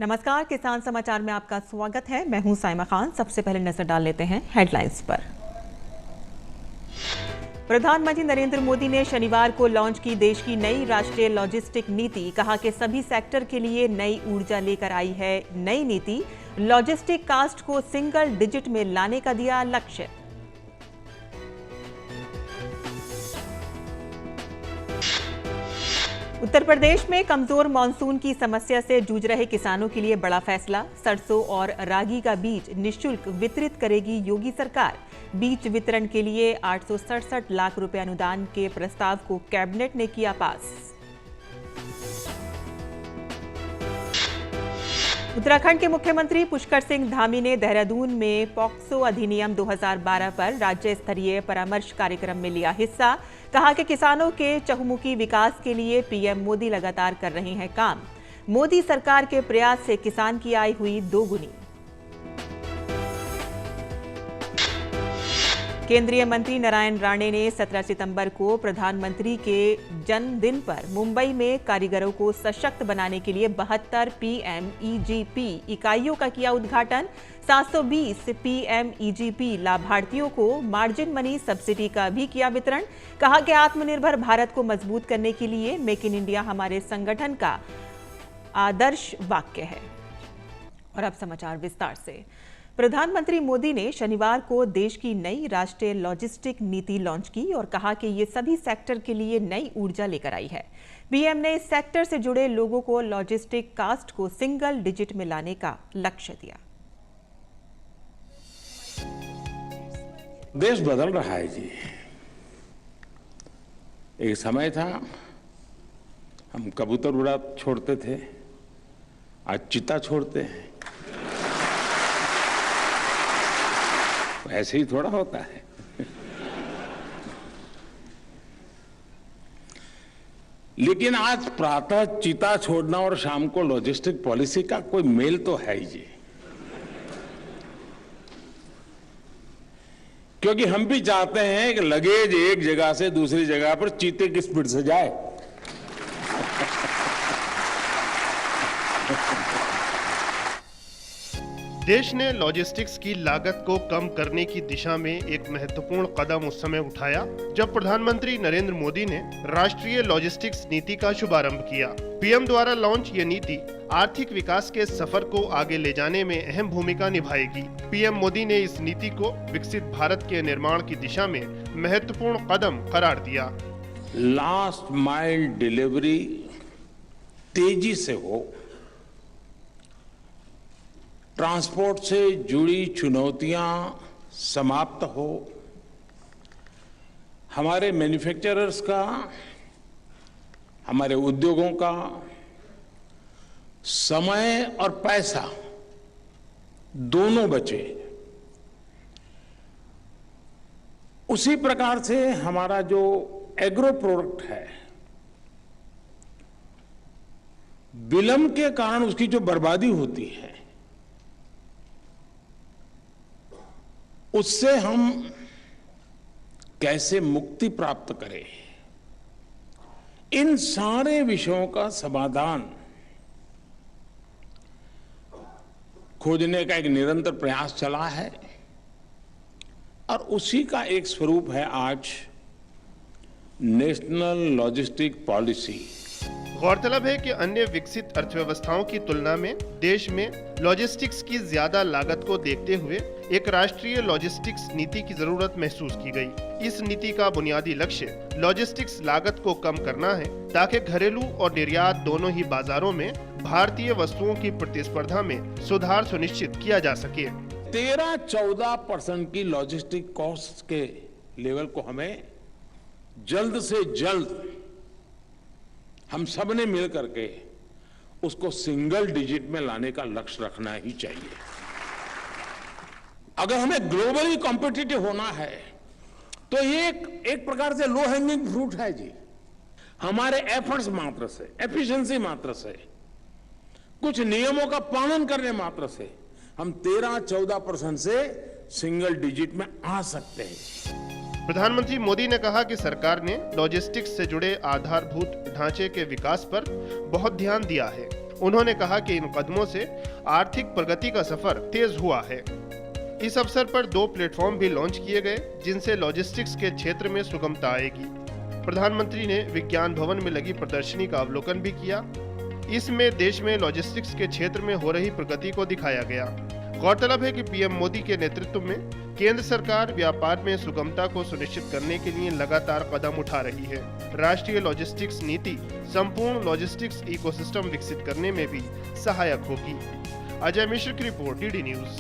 नमस्कार, किसान समाचार में आपका स्वागत है। मैं हूं साइमा खान। सबसे पहले नजर डाल लेते हैं हेडलाइंस पर। प्रधानमंत्री नरेंद्र मोदी ने शनिवार को लॉन्च की देश की नई राष्ट्रीय लॉजिस्टिक नीति। कहा कि सभी सेक्टर के लिए नई ऊर्जा लेकर आई है नई नीति। लॉजिस्टिक कास्ट को सिंगल डिजिट में लाने का दिया लक्ष्य। उत्तर प्रदेश में कमजोर मानसून की समस्या से जूझ रहे किसानों के लिए बड़ा फैसला। सरसों और रागी का बीज निःशुल्क वितरित करेगी योगी सरकार। बीज वितरण के लिए 867 लाख रुपए अनुदान के प्रस्ताव को कैबिनेट ने किया पास। उत्तराखंड के मुख्यमंत्री पुष्कर सिंह धामी ने देहरादून में पॉक्सो अधिनियम 2012 पर राज्य स्तरीय परामर्श कार्यक्रम में लिया हिस्सा। कहा कि किसानों के चहुमुखी विकास के लिए पीएम मोदी लगातार कर रहे हैं काम। मोदी सरकार के प्रयास से किसान की आय हुई दोगुनी। केंद्रीय मंत्री नारायण राणे ने 17 सितंबर को प्रधानमंत्री के जन्मदिन पर मुंबई में कारीगरों को सशक्त बनाने के लिए 72 पीएमईजीपी इकाइयों का किया उद्घाटन। 720 पीएमईजीपी लाभार्थियों को मार्जिन मनी सब्सिडी का भी किया वितरण। कहा कि आत्मनिर्भर भारत को मजबूत करने के लिए मेक इन इंडिया हमारे संगठन का आदर्श वाक्य है। और अब समाचार विस्तार से। प्रधानमंत्री मोदी ने शनिवार को देश की नई राष्ट्रीय लॉजिस्टिक नीति लॉन्च की और कहा कि ये सभी सेक्टर के लिए नई ऊर्जा लेकर आई है। पीएम ने इस सेक्टर से जुड़े लोगों को लॉजिस्टिक कास्ट को सिंगल डिजिट में लाने का लक्ष्य दिया। देश बदल रहा है जी। एक समय था हम कबूतर उड़ा छोड़ते थे, आज चिता छोड़ते हैं। ऐसे ही थोड़ा होता है। लेकिन आज प्रातः चिता छोड़ना और शाम को लॉजिस्टिक पॉलिसी का कोई मेल तो है ही जी। क्योंकि हम भी चाहते हैं कि लगेज एक जगह से दूसरी जगह पर चीते की स्पीड से जाए। देश ने लॉजिस्टिक्स की लागत को कम करने की दिशा में एक महत्वपूर्ण कदम उस समय उठाया जब प्रधानमंत्री नरेंद्र मोदी ने राष्ट्रीय लॉजिस्टिक्स नीति का शुभारंभ किया। पीएम द्वारा लॉन्च ये नीति आर्थिक विकास के सफर को आगे ले जाने में अहम भूमिका निभाएगी। पीएम मोदी ने इस नीति को विकसित भारत के निर्माण की दिशा में महत्वपूर्ण कदम करार दिया। लास्ट माइल डिलीवरी तेजी से हो, ट्रांसपोर्ट से जुड़ी चुनौतियां समाप्त हो, हमारे मैन्युफैक्चरर्स का, हमारे उद्योगों का समय और पैसा दोनों बचे। उसी प्रकार से हमारा जो एग्रो प्रोडक्ट है, विलंब के कारण उसकी जो बर्बादी होती है, उससे हम कैसे मुक्ति प्राप्त करें, इन सारे विषयों का समाधान खोजने का एक निरंतर प्रयास चला है और उसी का एक स्वरूप है आज नेशनल लॉजिस्टिक पॉलिसी। गौरतलब है कि अन्य विकसित अर्थव्यवस्थाओं की तुलना में देश में लॉजिस्टिक्स की ज्यादा लागत को देखते हुए एक राष्ट्रीय लॉजिस्टिक्स नीति की जरूरत महसूस की गई। इस नीति का बुनियादी लक्ष्य लॉजिस्टिक्स लागत को कम करना है ताकि घरेलू और निर्यात दोनों ही बाजारों में भारतीय वस्तुओं की प्रतिस्पर्धा में सुधार सुनिश्चित किया जा सके। 13-14% की लॉजिस्टिक कॉस्ट के लेवल को हमें जल्द से जल्द हम सब ने मिल करके उसको सिंगल डिजिट में लाने का लक्ष्य रखना ही चाहिए। अगर हमें ग्लोबली कॉम्पिटिटिव होना है तो ये एक प्रकार से लो हैंगिंग फ्रूट है जी। हमारे एफर्ट्स मात्र से, एफिशिएंसी मात्र से, कुछ नियमों का पालन करने मात्र से हम 13-14% से सिंगल डिजिट में आ सकते हैं। प्रधानमंत्री मोदी ने कहा कि सरकार ने लॉजिस्टिक्स से जुड़े आधारभूत ढांचे के विकास पर बहुत ध्यान दिया है उन्होंने कहा कि इन कदमों से आर्थिक प्रगति का सफर तेज हुआ है। इस अवसर पर 2 प्लेटफॉर्म भी लॉन्च किए गए, जिनसे लॉजिस्टिक्स के क्षेत्र में सुगमता आएगी। प्रधानमंत्री ने विज्ञान भवन में लगी प्रदर्शनी का अवलोकन भी किया। इसमें देश में लॉजिस्टिक्स के क्षेत्र में हो रही प्रगति को दिखाया गया। गौरतलब है कि पीएम मोदी के नेतृत्व में केंद्र सरकार व्यापार में सुगमता को सुनिश्चित करने के लिए लगातार कदम उठा रही है। राष्ट्रीय लॉजिस्टिक्स नीति संपूर्ण लॉजिस्टिक्स इकोसिस्टम विकसित करने में भी सहायक होगी। अजय मिश्र की रिपोर्ट, डीडी न्यूज।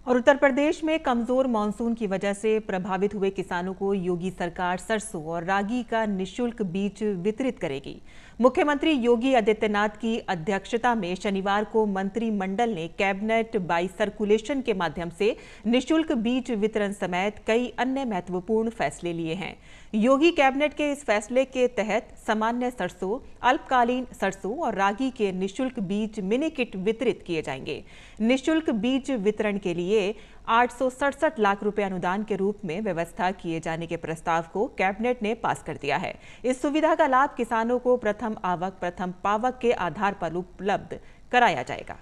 और उत्तर प्रदेश में कमजोर मानसून की वजह से प्रभावित हुए किसानों को योगी सरकार सरसों और रागी का निःशुल्क बीज वितरित करेगी। मुख्यमंत्री योगी आदित्यनाथ की अध्यक्षता में शनिवार को मंत्रिमंडल ने कैबिनेट बाई सर्कुलेशन के माध्यम से निःशुल्क बीज वितरण समेत कई अन्य महत्वपूर्ण फैसले लिए हैं। योगी कैबिनेट के इस फैसले के तहत सामान्य सरसों, अल्पकालीन सरसों और रागी के निःशुल्क बीज मिनी किट वितरित किए जाएंगे। निःशुल्क बीज वितरण के लिए 867 लाख रुपए अनुदान के रूप में व्यवस्था किए जाने के प्रस्ताव को कैबिनेट ने पास कर दिया है। इस सुविधा का लाभ किसानों को प्रथम आवक प्रथम पावक के आधार पर उपलब्ध कराया जाएगा।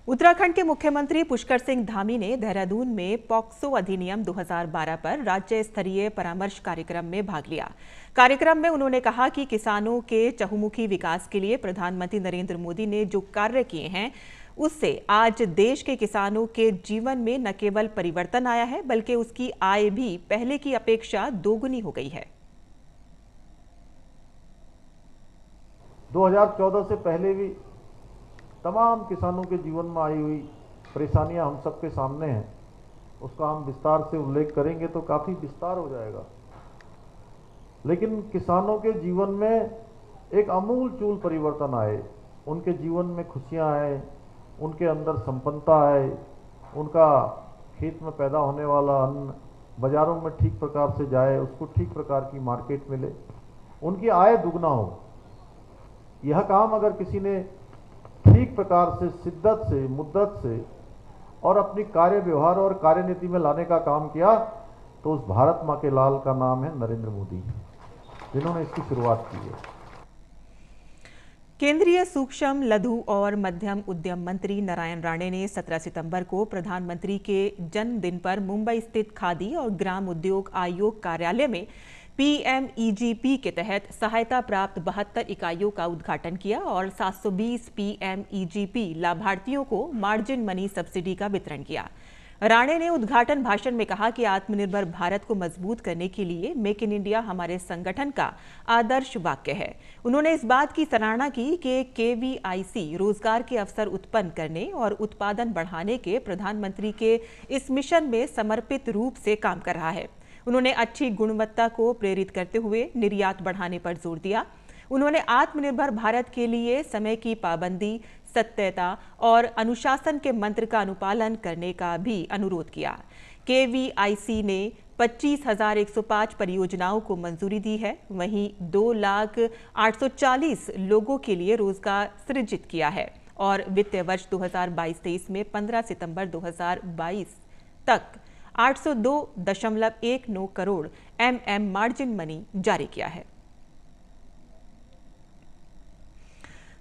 उत्तराखंड के मुख्यमंत्री पुष्कर सिंह धामी ने देहरादून में पॉक्सो अधिनियम 2012 पर राज्य स्तरीय परामर्श कार्यक्रम में भाग लिया। कार्यक्रम में उन्होंने कहा कि किसानों के चहुमुखी विकास के लिए प्रधानमंत्री नरेंद्र मोदी ने जो कार्य किए हैं, उससे आज देश के किसानों के जीवन में न केवल परिवर्तन आया है, बल्कि उसकी आय भी पहले की अपेक्षा दोगुनी हो गई है। 2014 से पहले भी तमाम किसानों के जीवन में आई हुई परेशानियां हम सबके सामने हैं। उसका हम विस्तार से उल्लेख करेंगे तो काफ़ी विस्तार हो जाएगा। लेकिन किसानों के जीवन में एक आमूल-चूल परिवर्तन आए, उनके जीवन में खुशियां आए, उनके अंदर संपन्नता आए, उनका खेत में पैदा होने वाला अन्न बाज़ारों में ठीक प्रकार से जाए, उसको ठीक प्रकार की मार्केट मिले, उनकी आय दुगना हो। यह काम अगर किसी ने ठीक प्रकार से, शिद्दत से, मुद्दत से और अपनी कार्य व्यवहार और कार्यनीति में लाने का काम किया, तो उस भारत माँ के लाल का नाम है नरेंद्र मोदी, जिन्होंने इसकी शुरुआत की है। केंद्रीय सूक्ष्म, लघु और मध्यम उद्यम मंत्री नारायण राणे ने 17 सितंबर को प्रधानमंत्री के जन्मदिन पर मुंबई स्थित खादी और ग्राम उद्योग आयोग कार्यालय में पीएमईजीपी के तहत सहायता प्राप्त 72 इकाइयों का उद्घाटन किया और 720 पीएमईजीपी लाभार्थियों को मार्जिन मनी सब्सिडी का वितरण किया। राणे ने उद्घाटन भाषण में कहा कि आत्मनिर्भर भारत को मजबूत करने के लिए मेक इन इंडिया हमारे संगठन का आदर्श वाक्य है। उन्होंने इस बात की सराहना की कि केवीआईसी रोजगार के अवसर उत्पन्न करने और उत्पादन बढ़ाने के प्रधानमंत्री के इस मिशन में समर्पित रूप से काम कर रहा है। उन्होंने अच्छी गुणवत्ता को प्रेरित करते हुए निर्यात बढ़ाने पर जोर दिया। उन्होंने आत्मनिर्भर भारत के लिए समय की पाबंदी, सत्यता और अनुशासन के मंत्र का अनुपालन करने का भी अनुरोध किया। केवीआईसी ने 25,105 परियोजनाओं को मंजूरी दी है। वहीं 2,840 लोगों के लिए रोजगार सृजित किया है और वित्तीय वर्ष 2022-23 में 15 सितंबर 2022 तक 802.19 करोड़ मार्जिन मनी जारी किया है।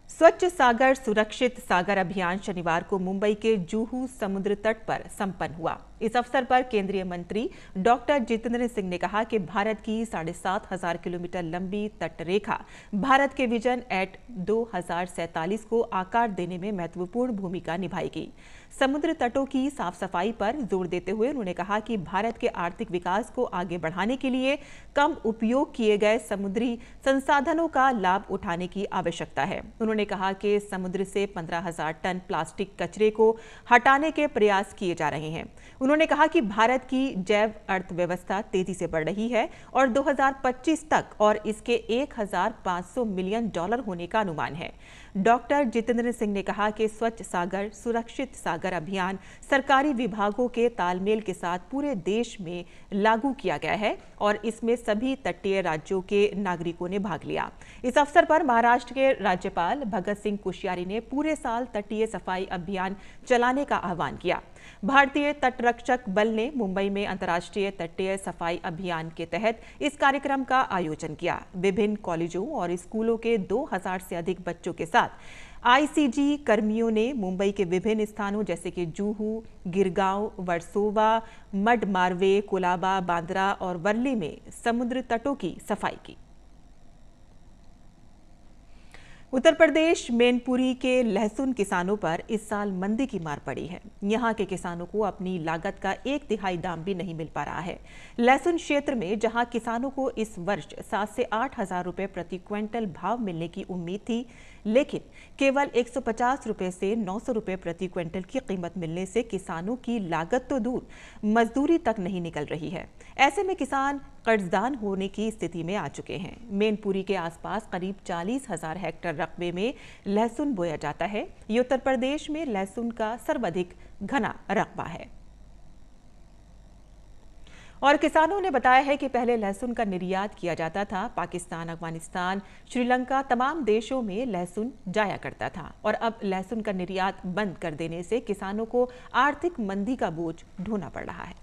स्वच्छ सागर सुरक्षित सागर अभियान शनिवार को मुंबई के जुहू समुद्र तट पर संपन्न हुआ। इस अवसर पर केंद्रीय मंत्री डॉक्टर जितेंद्र सिंह ने कहा कि भारत की 7,500 किलोमीटर लंबी तट रेखा भारत के विजन एट 2047 को आकार देने में महत्वपूर्ण भूमिका निभाएगी। समुद्र तटों की साफ सफाई पर जोर देते हुए उन्होंने कहा कि भारत के आर्थिक विकास को आगे बढ़ाने के लिए कम उपयोग किए गए समुद्री संसाधनों का लाभ उठाने की आवश्यकता है। उन्होंने कहा कि समुद्र से 15,000 टन प्लास्टिक कचरे को हटाने के प्रयास किए जा रहे हैं। उन्होंने कहा कि भारत की जैव अर्थव्यवस्था तेजी से बढ़ रही है और 2025 तक और इसके $1,500 मिलियन होने का अनुमान है। डॉक्टर जितेंद्र सिंह ने कहा कि स्वच्छ सागर सुरक्षित सागर अभियान सरकारी विभागों के तालमेल के साथ पूरे देश में लागू किया गया है और इसमें सभी तटीय राज्यों के नागरिकों ने भाग लिया। इस अवसर पर महाराष्ट्र के राज्यपाल भगत सिंह कोश्यारी ने पूरे साल तटीय सफाई अभियान चलाने का आह्वान किया। भारतीय तटरक्षक बल ने मुंबई में अंतर्राष्ट्रीय तटीय सफाई अभियान के तहत इस कार्यक्रम का आयोजन किया। विभिन्न कॉलेजों और स्कूलों के 2000 से अधिक बच्चों के साथ आईसीजी कर्मियों ने मुंबई के विभिन्न स्थानों जैसे कि जूहू, गिरगांव, वर्सोवा, मड मार्वे, कोलाबा, बांद्रा और वर्ली में समुद्र तटों की सफाई की। उत्तर प्रदेश मैनपुरी के लहसुन किसानों पर इस साल मंदी की मार पड़ी है। यहां के किसानों को अपनी लागत का 1/3 दाम भी नहीं मिल पा रहा है। लहसुन क्षेत्र में जहां किसानों को इस वर्ष 7 से 8 हजार रुपए प्रति क्विंटल भाव मिलने की उम्मीद थी, लेकिन केवल 150 रुपए से 900 रुपए प्रति क्विंटल की कीमत मिलने से किसानों की लागत तो दूर, मजदूरी तक नहीं निकल रही है। ऐसे में किसान कर्जदान होने की स्थिति में आ चुके हैं। मैनपुरी के आसपास करीब 40,000 हेक्टेयर रकबे में लहसुन बोया जाता है। ये उत्तर प्रदेश में लहसुन का सर्वाधिक घना रकबा है। और किसानों ने बताया है कि पहले लहसुन का निर्यात किया जाता था। पाकिस्तान, अफगानिस्तान, श्रीलंका तमाम देशों में लहसुन जाया करता था और अब लहसुन का निर्यात बंद कर देने से किसानों को आर्थिक मंदी का बोझ ढोना पड़ रहा है।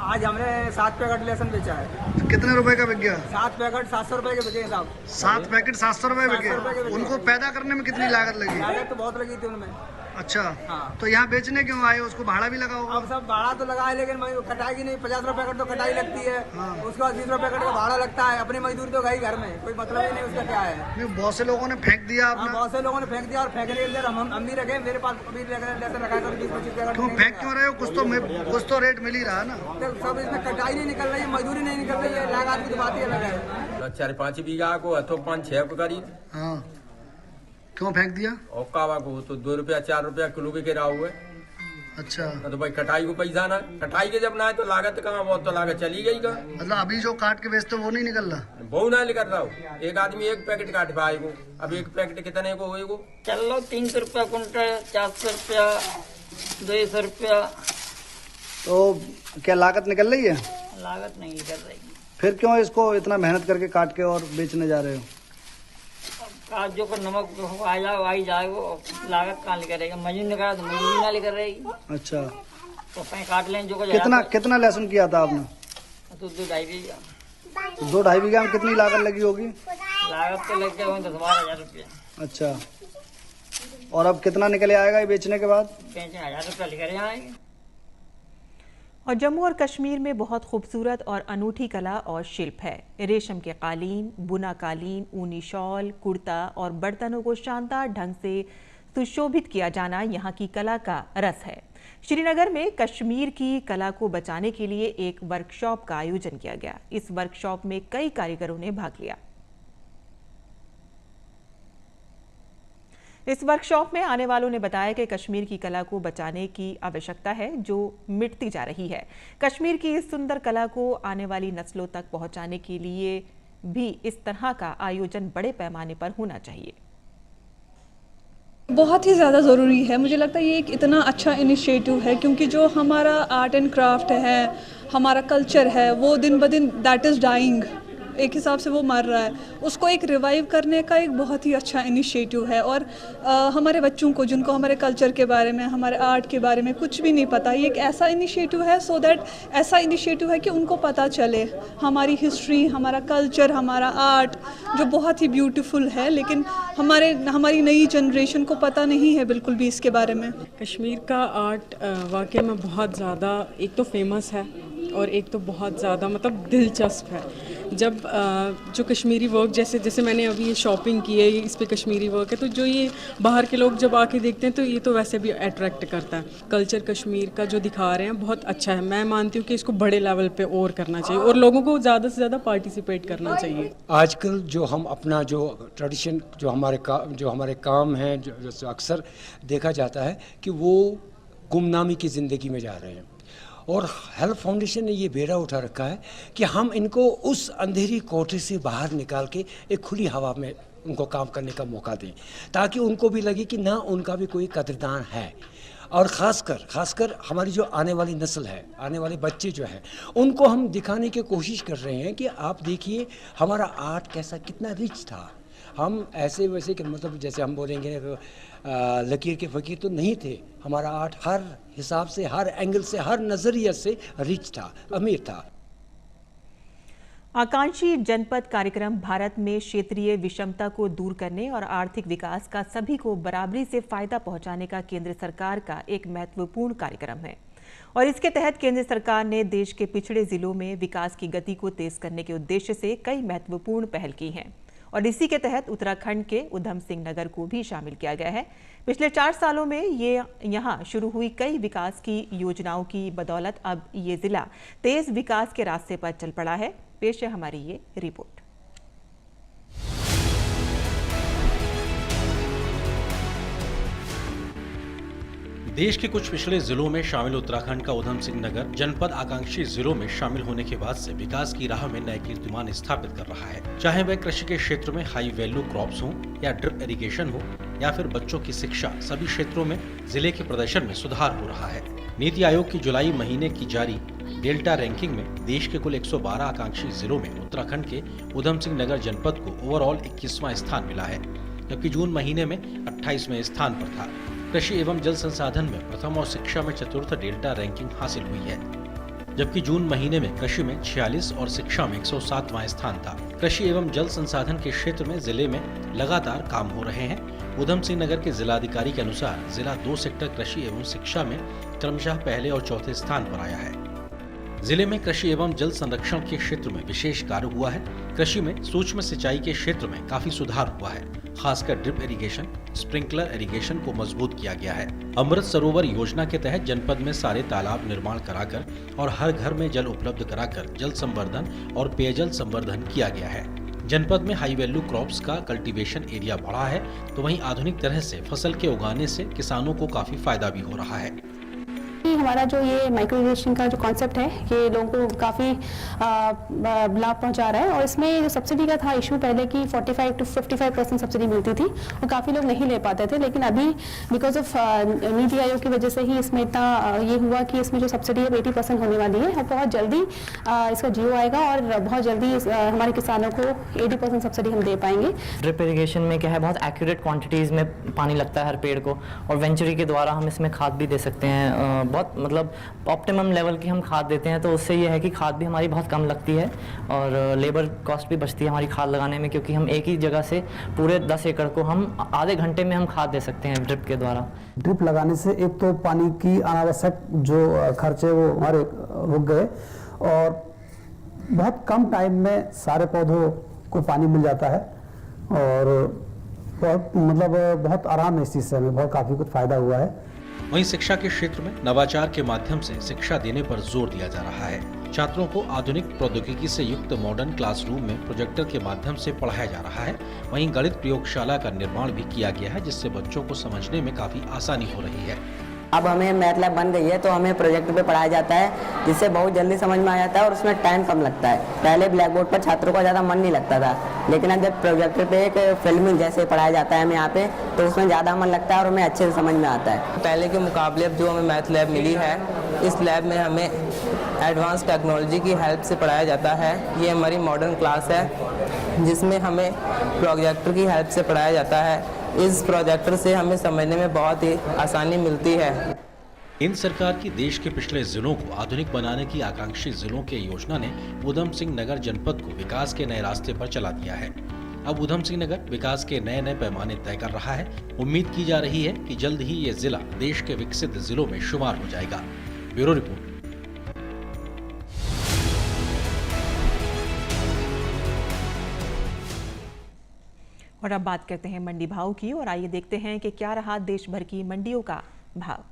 आज हमने 7 पैकेट लहसुन बेचा है। कितने रुपए का बिक गया? 7 पैकेट 700 रुपए के बिके साहब। 7 पैकेट 700 रुपए 700 रुपए के बिके। बिके। उनको पैदा करने में कितनी लागत लगी? लागत तो बहुत लगी थी उनमें। अच्छा, हाँ। तो यहाँ बेचने क्यों आए? उसको भाड़ा भी लगा होगा? अब सब भाड़ा तो लगा है, लेकिन कटाई की नहीं। 50 रुपए पैकेट तो कटाई लगती है, उसके बाद 20 रुपए पैकेट का भाड़ा लगता है। अपनी मजदूरी तो गई घर में, कोई मतलब ही नहीं उसका क्या है। नहीं, बहुत से लोगों ने फेंक दिया हाँ, अपना। बहुत से लोगों ने फेंक दिया और फेंकने के लिए हम भी रखे। मेरे पास अभी लहसुन रखा है 20-25 पैकेट। क्यों फेंक क्यों रहे हो? कुछ तो रेट मिल ही रहा ना। तो सब इसमें कटाई नहीं निकल रही है, मजदूरी नहीं निकल रही है, लागत की बात ही अलग है। 4-5 बीघा को तो 5-6 को करीब। हाँ, क्यों फेंक दिया? और कावा को तो 2 रुपया 4 रुपया किलो के गिरा हुए। अच्छा, तो भाई कटाई को पैसा ना, कटाई के जब ना है तो लागत कहाँ, बहुत तो लागत चली गई का। मतलब अभी जो काट के बेचते वो नहीं निकल रहा? बहु ना निकल रहा हो। एक आदमी 1 पैकेट काट पाएगो, अब 1 पैकेट कितने को होएगो? चलो 300 रुपया कुंटल, 400 रुपया, 200 रुपया। तो क्या लागत निकल रही है? लागत नहीं निकल रही। फिर क्यों इसको इतना मेहनत करके काट के और बेचने जा रहे हो? काजू को नमक आ जाए वो लागत कहाँ लेकर रहेगा? मजदूरी निकाला तो मजदूरी ना लेकर रहेगी। अच्छा, तो अपने काट लें जो कितना लहसुन किया था आपने? तो 2-2.5 बीघा। 2-2.5 बीघा में कितनी लागत लगी होगी? लागत तो लग गया 10-12 हजार रुपया। अच्छा, और अब कितना निकले आएगा ये बेचने के बाद? 50,000 रुपया लेकर आएंगे। और जम्मू और कश्मीर में बहुत खूबसूरत और अनूठी कला और शिल्प है। रेशम के कालीन, बुना कालीन, ऊनी शॉल, कुर्ता और बर्तनों को शानदार ढंग से सुशोभित किया जाना यहाँ की कला का रस है। श्रीनगर में कश्मीर की कला को बचाने के लिए एक वर्कशॉप का आयोजन किया गया। इस वर्कशॉप में कई कारीगरों ने भाग लिया। इस वर्कशॉप में आने वालों ने बताया कि कश्मीर की कला को बचाने की आवश्यकता है जो मिटती जा रही है। कश्मीर की इस सुंदर कला को आने वाली नस्लों तक पहुंचाने के लिए भी इस तरह का आयोजन बड़े पैमाने पर होना चाहिए। बहुत ही ज़्यादा ज़रूरी है। मुझे लगता है ये एक इतना अच्छा इनिशिएटिव है क्योंकि जो हमारा आर्ट एंड क्राफ्ट है, हमारा कल्चर है, वो दिन ब दिन दैट इज़ डाइंग, एक हिसाब से वो मर रहा है। उसको एक रिवाइव करने का एक बहुत ही अच्छा इनिशिएटिव है। और हमारे बच्चों को जिनको हमारे कल्चर के बारे में, हमारे आर्ट के बारे में कुछ भी नहीं पता, ये एक ऐसा इनिशिएटिव है ऐसा इनिशिएटिव है कि उनको पता चले हमारी हिस्ट्री, हमारा कल्चर, हमारा आर्ट जो बहुत ही ब्यूटीफुल है, लेकिन हमारी नई जनरेशन को पता नहीं है बिल्कुल भी इसके बारे में। कश्मीर का आर्ट वाकई में बहुत ज़्यादा एक तो फेमस है और एक तो बहुत ज़्यादा मतलब दिलचस्प है। जब जो कश्मीरी वर्क जैसे मैंने अभी ये शॉपिंग की है, इस पे कश्मीरी वर्क है, तो जो ये बाहर के लोग जब आके देखते हैं तो ये तो वैसे भी अट्रैक्ट करता है। कल्चर कश्मीर का जो दिखा रहे हैं बहुत अच्छा है। मैं मानती हूँ कि इसको बड़े लेवल पे और करना चाहिए और लोगों को ज़्यादा से ज़्यादा पार्टिसिपेट करना चाहिए। आजकल जो हम अपना जो ट्रेडिशन जो हमारे काम हैं जो अक्सर देखा जाता है कि वो गुमनामी की ज़िंदगी में जा रहे हैं और हेल्प फाउंडेशन ने ये बेड़ा उठा रखा है कि हम इनको उस अंधेरी कोठरी से बाहर निकाल के एक खुली हवा में उनको काम करने का मौका दें ताकि उनको भी लगे कि ना उनका भी कोई कदरदान है। और ख़ासकर हमारी जो आने वाली नस्ल है, आने वाले बच्चे जो हैं, उनको हम दिखाने की कोशिश कर रहे हैं कि आप देखिए हमारा आर्ट कितना रिच था, हम ऐसे वैसे कि मतलब जैसे हम बोलेंगे लकीर के फ़कीर तो नहीं थे। हमारा आर्ट हर हिसाब से, हर एंगल से, हर नज़रिए से रिच था, अमीर था। आकांक्षी जनपद कार्यक्रम भारत में क्षेत्रीय विषमता को दूर करने और आर्थिक विकास का सभी को बराबरी से फायदा पहुंचाने का केंद्र सरकार का एक महत्वपूर्ण कार्यक्रम है और इसके तहत केंद्र सरकार ने देश के पिछड़े जिलों में विकास की गति को तेज करने के उद्देश्य से कई महत्वपूर्ण पहल की हैं और इसी के तहत उत्तराखंड के उधम सिंह नगर को भी शामिल किया गया है। पिछले 4 सालों में यहाँ शुरू हुई कई विकास की योजनाओं की बदौलत अब ये जिला तेज विकास के रास्ते पर चल पड़ा है। पेश है हमारी ये रिपोर्ट। देश के कुछ पिछड़े जिलों में शामिल उत्तराखंड का उधम सिंह नगर जनपद आकांक्षी जिलों में शामिल होने के बाद से विकास की राह में नए कीर्तिमान स्थापित कर रहा है। चाहे वह कृषि के क्षेत्र में हाई वैल्यू क्रॉप्स हो या ड्रिप इरिगेशन हो या फिर बच्चों की शिक्षा, सभी क्षेत्रों में जिले के प्रदर्शन में सुधार हो रहा है। नीति आयोग की जुलाई महीने की जारी डेल्टा रैंकिंग में देश के कुल 112 आकांक्षी जिलों में उत्तराखंड के उधम सिंह नगर जनपद को ओवरऑल 21वां स्थान मिला है, जबकि जून महीने में 28वें स्थान पर था। कृषि एवं जल संसाधन में प्रथम और शिक्षा में चतुर्थ डेल्टा रैंकिंग हासिल हुई है, जबकि जून महीने में कृषि में 46 और शिक्षा में 107वां स्थान था। कृषि एवं जल संसाधन के क्षेत्र में जिले में लगातार काम हो रहे हैं। उधम सिंह नगर के जिलाधिकारी के अनुसार जिला 2 सेक्टर कृषि एवं शिक्षा में क्रमशः पहले और चौथे स्थान पर आया है। जिले में कृषि एवं जल संरक्षण के क्षेत्र में विशेष कार्य हुआ है। कृषि में सूक्ष्म सिंचाई के क्षेत्र में काफी सुधार हुआ है, खासकर ड्रिप इरिगेशन, स्प्रिंकलर इरिगेशन को मजबूत किया गया है। अमृत सरोवर योजना के तहत जनपद में सारे तालाब निर्माण कराकर और हर घर में जल उपलब्ध कराकर जल संवर्धन और पेयजल संवर्धन किया गया है। जनपद में हाई वैल्यू क्रॉप्स का कल्टीवेशन एरिया बढ़ा है, तो वहीं आधुनिक तरह से फसल के उगाने से किसानों को काफी फायदा भी हो रहा है। हमारा जो ये माइक्रो इरिगेशन का जो कॉन्सेप्ट है ये लोगों को काफ़ी लाभ पहुंचा रहा है और इसमें जो सब्सिडी का था इशू पहले की 45 to 55% सब्सिडी मिलती थी और काफ़ी लोग नहीं ले पाते थे, लेकिन अभी बिकॉज ऑफ नीति आयोग की वजह से ही इसमें इतना ये हुआ कि इसमें जो सब्सिडी है 80% होने वाली है और बहुत जल्दी इसका जियो आएगा और बहुत जल्दी हमारे किसानों को 80% सब्सिडी हम दे पाएंगे। ड्रिप इरिगेशन में क्या है, बहुत एक्यूरेट क्वांटिटीज़ में पानी लगता है हर पेड़ को और वेंचुरी के द्वारा हम इसमें खाद भी दे सकते हैं। बहुत मतलब ऑप्टिमम लेवल की हम खाद देते हैं, तो उससे ये है कि खाद भी हमारी बहुत कम लगती है और लेबर कॉस्ट भी बचती है हमारी खाद लगाने में, क्योंकि हम एक ही जगह से पूरे 10 एकड़ को हम आधे घंटे में हम खाद दे सकते हैं ड्रिप के द्वारा। ड्रिप लगाने से एक तो पानी की अनावश्यक जो खर्चे वो हमारे रुक गए और बहुत कम टाइम में सारे पौधों को पानी मिल जाता है और बहुत आराम है इस चीज़ से, हमें बहुत काफ़ी कुछ फायदा हुआ है। वहीं शिक्षा के क्षेत्र में नवाचार के माध्यम से शिक्षा देने पर जोर दिया जा रहा है। छात्रों को आधुनिक प्रौद्योगिकी से युक्त मॉडर्न क्लासरूम में प्रोजेक्टर के माध्यम से पढ़ाया जा रहा है। वहीं गणित प्रयोगशाला का निर्माण भी किया गया है, जिससे बच्चों को समझने में काफी आसानी हो रही है। अब हमें मैथ लैब बन गई है तो हमें प्रोजेक्टर पे पढ़ाया जाता है, जिससे बहुत जल्दी समझ में आ जाता है और उसमें टाइम कम लगता है। पहले ब्लैक बोर्ड पर छात्रों का ज़्यादा मन नहीं लगता था, लेकिन अब जब प्रोजेक्टर पे एक फिल्म जैसे पढ़ाया जाता है हमें यहाँ पे, तो उसमें ज़्यादा मन लगता है और हमें अच्छे से समझ में आता है। पहले के मुकाबले अब जो हमें मैथ लैब मिली है, इस लैब में हमें एडवांस टेक्नोलॉजी की हेल्प से पढ़ाया जाता है। ये हमारी मॉडर्न क्लास है जिसमें हमें प्रोजेक्टर की हेल्प से पढ़ाया जाता है। इस प्रोजेक्टर से हमें समझने में बहुत ही आसानी मिलती है। केंद्र सरकार की देश के पिछले जिलों को आधुनिक बनाने की आकांक्षी जिलों के योजना ने उधम सिंह नगर जनपद को विकास के नए रास्ते पर चला दिया है। अब उधम सिंह नगर विकास के नए नए पैमाने तय कर रहा है। उम्मीद की जा रही है कि जल्द ही ये जिला देश के विकसित जिलों में शुमार हो जाएगा। Bureau report. और अब बात करते हैं मंडी भाव की और आइए देखते हैं कि क्या रहा देश भर की मंडियों का भाव।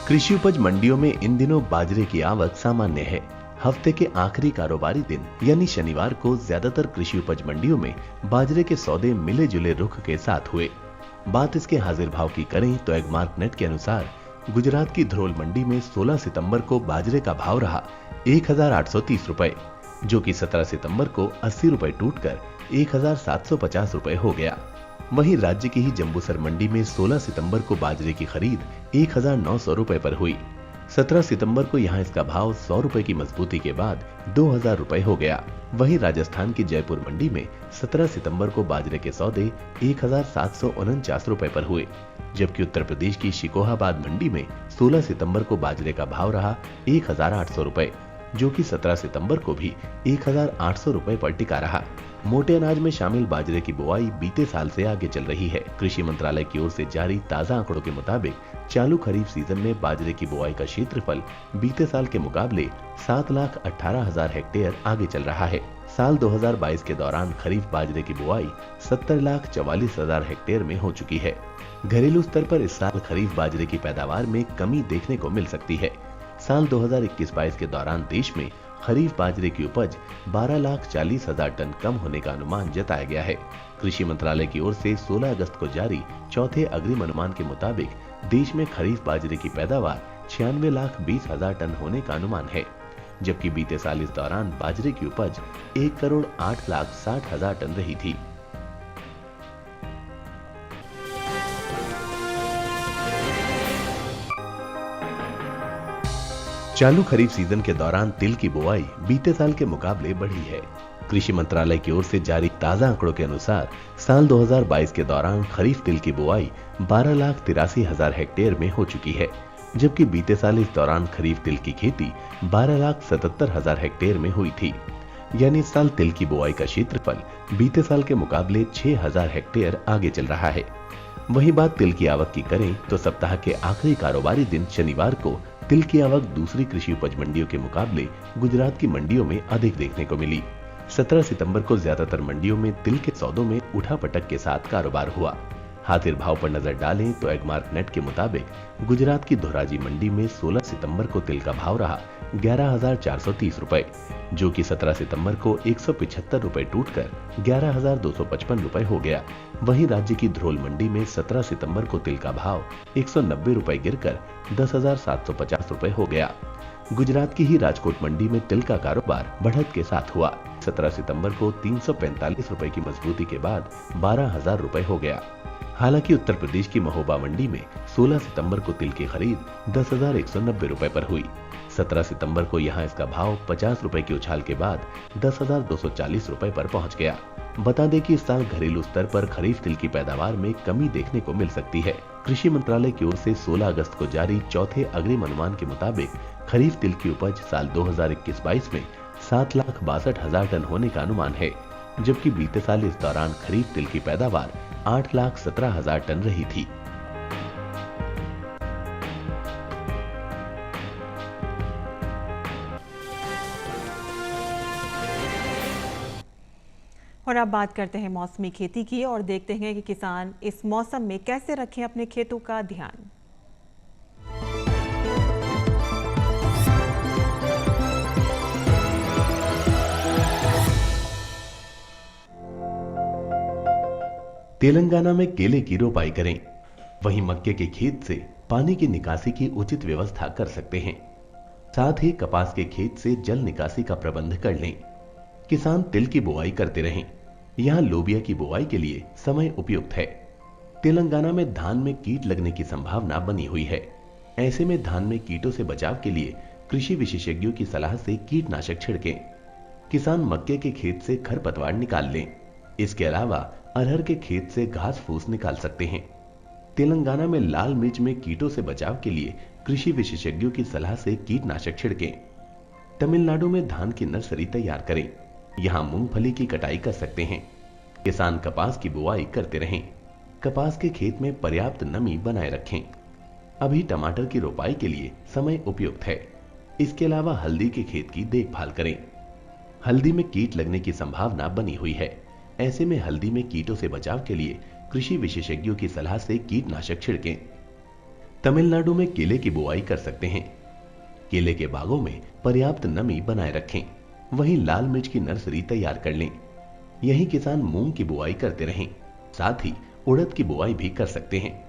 कृषि उपज मंडियों में इन दिनों बाजरे की आवक सामान्य है। हफ्ते के आखिरी कारोबारी दिन यानी शनिवार को ज्यादातर कृषि उपज मंडियों में बाजरे के सौदे मिले जुले रुख के साथ हुए। बात इसके हाजिर भाव की करें तो एगमार्क नेट के अनुसार गुजरात की धरोल मंडी में 16 सितंबर को बाजरे का भाव रहा 1830 रुपए, जो कि 17 सितंबर को 80 रुपए टूटकर 1750 रुपए हो गया। वहीं राज्य की ही जंबूसर मंडी में 16 सितंबर को बाजरे की खरीद 1900 रुपए पर हुई, 17 सितंबर को यहाँ इसका भाव 100 रुपए की मजबूती के बाद 2000 रुपए हो गया। वहीं राजस्थान की जयपुर मंडी में 17 सितंबर को बाजरे के सौदे 1749 रुपए पर हुए, जबकि उत्तर प्रदेश की शिकोहाबाद मंडी में 16 सितंबर को बाजरे का भाव रहा 1800 रुपए, जो कि 17 सितंबर को भी 1800 रुपए पर टिका रहा। मोटे अनाज में शामिल बाजरे की बुआई बीते साल से आगे चल रही है। कृषि मंत्रालय की ओर से जारी ताजा आंकड़ों के मुताबिक चालू खरीफ सीजन में बाजरे की बुआई का क्षेत्रफल बीते साल के मुकाबले 7,18,000 हेक्टेयर आगे चल रहा है। साल 2022 के दौरान खरीफ बाजरे की बुआई 70,44,000 हेक्टेयर में हो चुकी है। घरेलू स्तर पर इस साल खरीफ बाजरे की पैदावार में कमी देखने को मिल सकती है। साल 2021-22 के दौरान देश में खरीफ बाजरे की उपज 12,40,000 टन कम होने का अनुमान जताया गया है। कृषि मंत्रालय की ओर से 16 अगस्त को जारी चौथे अग्रिम अनुमान के मुताबिक देश में खरीफ बाजरे की पैदावार 96,20,000 टन होने का अनुमान है, जबकि बीते साल इस दौरान बाजरे की उपज 1,08,60,000 टन रही थी। चालू खरीफ सीजन के दौरान तिल की बुआई बीते साल के मुकाबले बढ़ी है। कृषि मंत्रालय की ओर से जारी ताजा आंकड़ों के अनुसार साल 2022 के दौरान खरीफ तिल की बुआई 12,83,000 हेक्टेयर में हो चुकी है, जबकि बीते साल इस दौरान खरीफ तिल की खेती 12,77,000 हेक्टेयर में हुई थी। यानी इस साल तिल की बुआई का क्षेत्रफल बीते साल के मुकाबले 6,000 हेक्टेयर आगे चल रहा है। वहीं बात तिल की आवक की करें तो सप्ताह के आखिरी कारोबारी दिन शनिवार को तिल की आवक दूसरी कृषि उपज मंडियों के मुकाबले गुजरात की मंडियों में अधिक देखने को मिली। 17 सितंबर को ज्यादातर मंडियों में तिल के सौदों में उठापटक के साथ कारोबार हुआ। हाजिर भाव पर नजर डालें तो एगमार्क नेट के मुताबिक गुजरात की धोराजी मंडी में 16 सितंबर को तिल का भाव रहा 11,430 रुपए, जो कि 17 सितंबर को 175 रुपए टूटकर 11,255 रुपए हो गया। वहीं राज्य की ध्रोल मंडी में 17 सितंबर को तिल का भाव 190 रुपए गिरकर 10,750 रुपए हो गया। गुजरात की ही राजकोट मंडी में तिल का कारोबार बढ़त के साथ हुआ। 17 सितंबर को 345 रुपए की मजबूती के बाद 12,000 रुपए हो गया। हालांकि उत्तर प्रदेश की महोबा मंडी में 16 सितंबर को तिल की खरीद 10,190 रुपए पर हुई। 17 सितंबर को यहां इसका भाव 50 रुपए की उछाल के बाद 10,240 रुपए पर पहुंच गया। बता दें कि इस साल घरेलू स्तर पर खरीफ तिल की पैदावार में कमी देखने को मिल सकती है। कृषि मंत्रालय की ओर से 16 अगस्त को जारी चौथे अग्रिम अनुमान के मुताबिक खरीफ तिल की उपज साल 2021-22 में 7,62,000 टन होने का अनुमान है, जबकि बीते साल इस दौरान खरीफ तिल की पैदावार 8,17,000 टन रही थी। और अब बात करते हैं मौसमी खेती की और देखते हैं कि किसान इस मौसम में कैसे रखें अपने खेतों का ध्यान। तेलंगाना में केले की रोपाई करें, वहीं मक्के के खेत से पानी की निकासी की उचित व्यवस्था कर सकते हैं। साथ ही कपास के खेत से जल निकासी का प्रबंध कर लें। किसान तिल की बुआई करते रहें। यहां लोबिया की बुआई के लिए समय उपयुक्त है। तेलंगाना में धान में कीट लगने की संभावना बनी हुई है। ऐसे में धान में कीटों से बचाव के लिए कृषि विशेषज्ञों की सलाह से कीटनाशक छिड़कें। किसान मक्के के खेत से खरपतवार निकाल लें। इसके अलावा अरहर के खेत से घास फूस निकाल सकते हैं। तेलंगाना में लाल मिर्च में कीटों से बचाव के लिए कृषि विशेषज्ञों की सलाह से कीटनाशक छिड़कें। तमिलनाडु में धान की नर्सरी तैयार करें। यहां मूंगफली की कटाई कर सकते हैं। किसान कपास की बुआई करते रहें। कपास के खेत में पर्याप्त नमी बनाए रखें। अभी टमाटर की रोपाई के लिए समय उपयुक्त है। इसके अलावा हल्दी के खेत की देखभाल करें। हल्दी में कीट लगने की संभावना बनी हुई है। ऐसे में हल्दी में कीटों से बचाव के लिए कृषि विशेषज्ञों की सलाह से कीटनाशक छिड़कें। तमिलनाडु में केले की बुआई कर सकते हैं। केले के बागों में पर्याप्त नमी बनाए रखें। वहीं लाल मिर्च की नर्सरी तैयार कर लें। यही किसान मूंग की बुआई करते रहें। साथ ही उड़द की बुआई भी कर सकते हैं।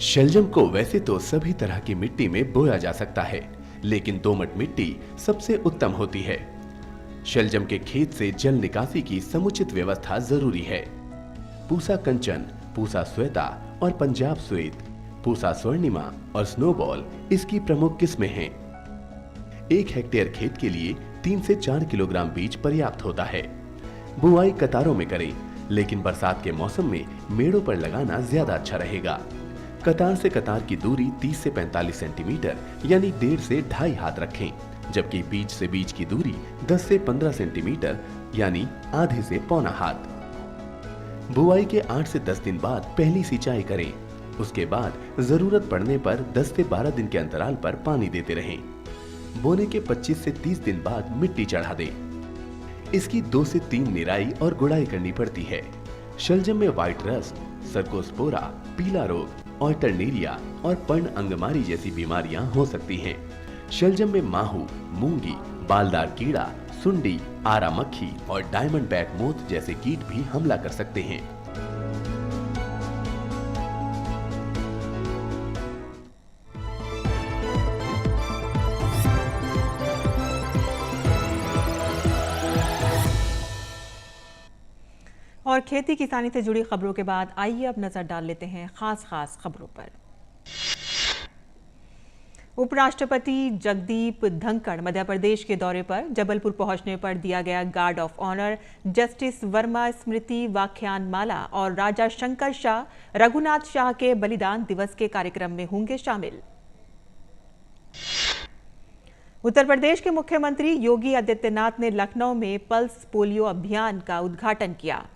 शलजम को वैसे तो सभी तरह की मिट्टी में बोया जा सकता है, लेकिन दोमट मिट्टी सबसे उत्तम होती है। शलजम के खेत से जल निकासी की समुचित व्यवस्था जरूरी है। पूसा कंचन, पूसा श्वेता और पंजाब श्वेत, पूसा स्वर्णिमा और स्नोबॉल इसकी प्रमुख किस्में हैं। 1 हेक्टेयर खेत के लिए 3 से 4 किलोग्राम बीज पर्याप्त होता है। बुआई कतारों में करें, लेकिन बरसात के मौसम में मेड़ों पर लगाना ज्यादा अच्छा रहेगा। कतार से कतार की दूरी 30 से 45 सेंटीमीटर यानी 1.5 से 2.5 हाथ रखें, जबकि बीज से बीज की दूरी 10 से 15 सेंटीमीटर यानी आधे से पौना हाथ। बुआई के 8 से 10 दिन बाद पहली सिंचाई करें। उसके बाद जरूरत पड़ने पर 10 से 12 दिन के अंतराल पर पानी देते रहें। बोने के 25 से 30 दिन बाद मिट्टी चढ़ा दें। इसकी 2 से 3 निराई और गुड़ाई करनी पड़ती है। शलजम में व्हाइट रस्ट, सर्कोस्पोरा, पीला रोग, ऑल्टरनेरिया और पर्ण अंगमारी जैसी बीमारियां हो सकती हैं। शलजम में माहू, मूंगी, बालदार कीड़ा, सुंडी, आरा मक्खी और डायमंड बैक मोथ जैसे कीट भी हमला कर सकते हैं। और खेती किसानी से जुड़ी खबरों के बाद आइए अब नजर डाल लेते हैं खास खबरों पर। उपराष्ट्रपति जगदीप धनखड़ मध्य प्रदेश के दौरे पर जबलपुर पहुंचने पर दिया गया guard of honour, justice Verma स्मृति व्याख्यान माला और राजा शंकर शाह, रघुनाथ शाह के बलिदान दिवस के कार्यक्रम में होंगे शामिल। उत्तर प्रदेश के मुख्यमंत्री योगी आदित्यनाथ ने लखनऊ में पल्स पोलियो अभियान का उद्घाटन किया।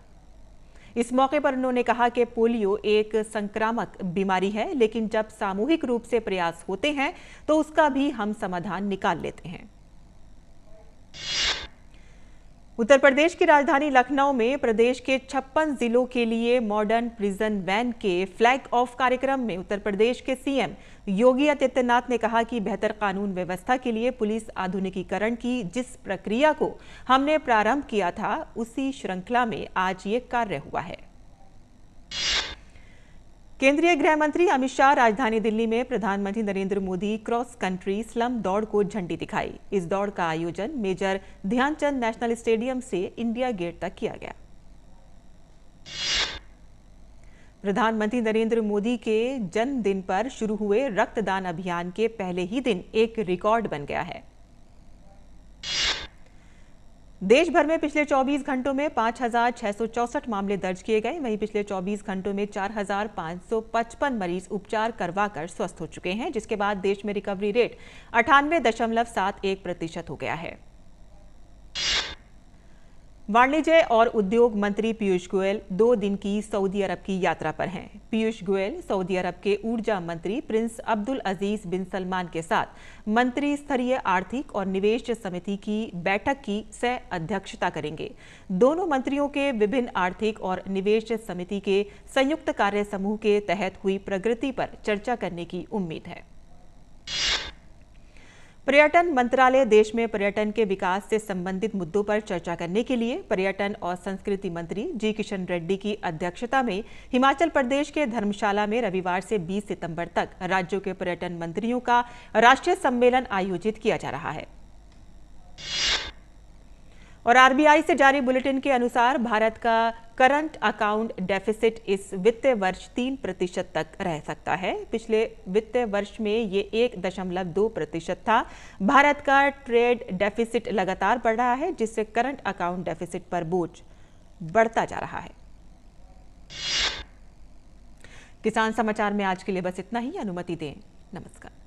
इस मौके पर उन्होंने कहा कि पोलियो एक संक्रामक बीमारी है, लेकिन जब सामूहिक रूप से प्रयास होते हैं तो उसका भी हम समाधान निकाल लेते हैं। उत्तर प्रदेश की राजधानी लखनऊ में प्रदेश के 56 जिलों के लिए मॉडर्न प्रिजन वैन के फ्लैग ऑफ कार्यक्रम में उत्तर प्रदेश के सीएम योगी आदित्यनाथ ने कहा कि बेहतर कानून व्यवस्था के लिए पुलिस आधुनिकीकरण की जिस प्रक्रिया को हमने प्रारंभ किया था, उसी श्रृंखला में आज ये कार्य हुआ है। केंद्रीय गृह मंत्री अमित शाह राजधानी दिल्ली में प्रधानमंत्री Narendra Modi cross country slum दौड़ को झंडी दिखाई। इस दौड़ का आयोजन मेजर ध्यानचंद नेशनल स्टेडियम से इंडिया गेट तक किया गया। प्रधानमंत्री नरेंद्र मोदी के जन्मदिन पर शुरू हुए रक्तदान अभियान के पहले ही दिन एक रिकॉर्ड बन गया है। देश भर में पिछले 24 घंटों में 5,664 मामले दर्ज किए गए। वहीं पिछले 24 घंटों में 4,555 मरीज उपचार करवाकर स्वस्थ हो चुके हैं, जिसके बाद देश में रिकवरी रेट 98.71% हो गया है। वाणिज्य और उद्योग मंत्री पीयूष गोयल 2 दिन की सऊदी अरब की यात्रा पर हैं। पीयूष गोयल सऊदी अरब के ऊर्जा मंत्री प्रिंस अब्दुल अजीज बिन सलमान के साथ मंत्री स्तरीय आर्थिक और निवेश समिति की बैठक की सह अध्यक्षता करेंगे। दोनों मंत्रियों के विभिन्न आर्थिक और निवेश समिति के संयुक्त कार्य समूह के तहत हुई प्रगति पर चर्चा करने की उम्मीद है। पर्यटन मंत्रालय देश में पर्यटन के विकास से संबंधित मुद्दों पर चर्चा करने के लिए पर्यटन और संस्कृति मंत्री जी किशन रेड्डी की अध्यक्षता में हिमाचल प्रदेश के धर्मशाला में रविवार से 20 सितंबर तक राज्यों के पर्यटन मंत्रियों का राष्ट्रीय सम्मेलन आयोजित किया जा रहा है। और आरबीआई से जारी बुलेटिन के अनुसार भारत का करंट अकाउंट डेफिसिट इस वित्तीय वर्ष 3% तक रह सकता है। पिछले वित्तीय वर्ष में ये 1.2% था। भारत का ट्रेड डेफिसिट लगातार बढ़ रहा है, जिससे करंट अकाउंट डेफिसिट पर बोझ बढ़ता जा रहा है। किसान समाचार में आज के लिए बस इतना ही। अनुमति दें। नमस्कार।